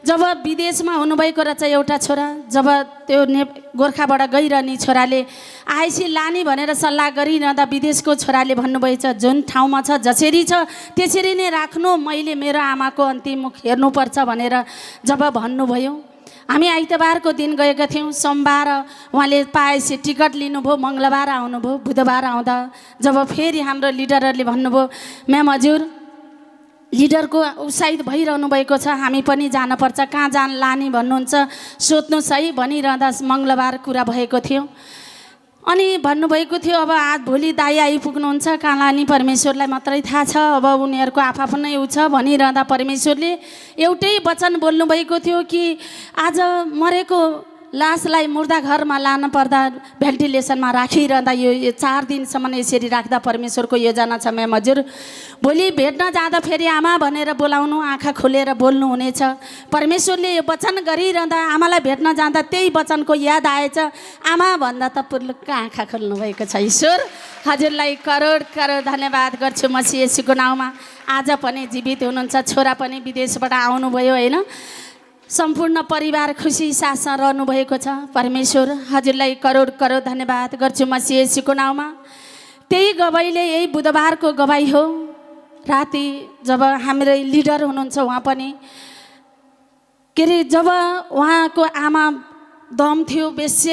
जब विदेशमा हुनुभएको रहेछ एउटा छोरा, जब त्यो गोर्खाबाट गइरहने छोराले आएपछि लाने भनेर सल्लाह गरिरहँदा विदेशको छोराले भन्नुभएछ जुन ठाउँमा छ जसरी छ त्यसरी नै राख्नु, मैले मेरो आमाको अन्तिम मुख हेर्नुपर्छ भनेर जब भन्नुभयो। हामी आइतबारको दिन गएका थियौँ, सोमबार उहाँले पाएपछि टिकट लिनुभयो, मङ्गलबार आउनुभयो, बुधबार आउँदा जब फेरि हाम्रो लिडरहरूले भन्नुभयो म्याम हजुर लिडरको उत्साहित भइरहनु भएको छ, हामी पनि जानुपर्छ, कहाँ जान लाने भन्नुहुन्छ सोध्नुहोस् है भनिरहँदा मङ्गलबार कुरा भएको थियो। अनि भन्नुभएको थियो अब आज भोलि दाइ आइपुग्नुहुन्छ, कहाँ लाने परमेश्वरलाई मात्रै थाहा छ, अब उनीहरूको आफआफ्नै उ छ भनिरहँदा परमेश्वरले एउटै वचन बोल्नुभएको थियो कि आज मरेको लासलाई मुर्दा घरमा लान पर्दा भेन्टिलेसनमा राखिरहँदा यो 4 दिनसम्म यसरी राख्दा परमेश्वरको योजना छ म्याम हजुर, भोलि भेट्न जाँदा फेरि आमा भनेर बोलाउनु, आँखा खोलेर बोल्नु हुनेछ। परमेश्वरले यो वचन गरिरहँदा आमालाई भेट्न जाँदा त्यही वचनको याद आएछ, आमा भन्दा त पुर्लुक्क आँखा खोल्नु भएको छ। ईश्वर हजुरलाई करोड करोड धन्यवाद गर्छु मसी येशूको नाउँमा। आज पनि जीवित हुनुहुन्छ, छोरा पनि विदेशबाट आउनुभयो होइन, सम्पूर्ण परिवार खुसी साथमा रहनुभएको छ। परमेश्वर हजुरलाई करोड करोड धन्यवाद गर्छु मसी येशूको नाउँमा। त्यही गवाईले यही बुधबारको गवाई हो। राति जब हाम्रो लिडर हुनुहुन्छ उहाँ पनि के अरे जब उहाँको आमा दम थियो, बेस्य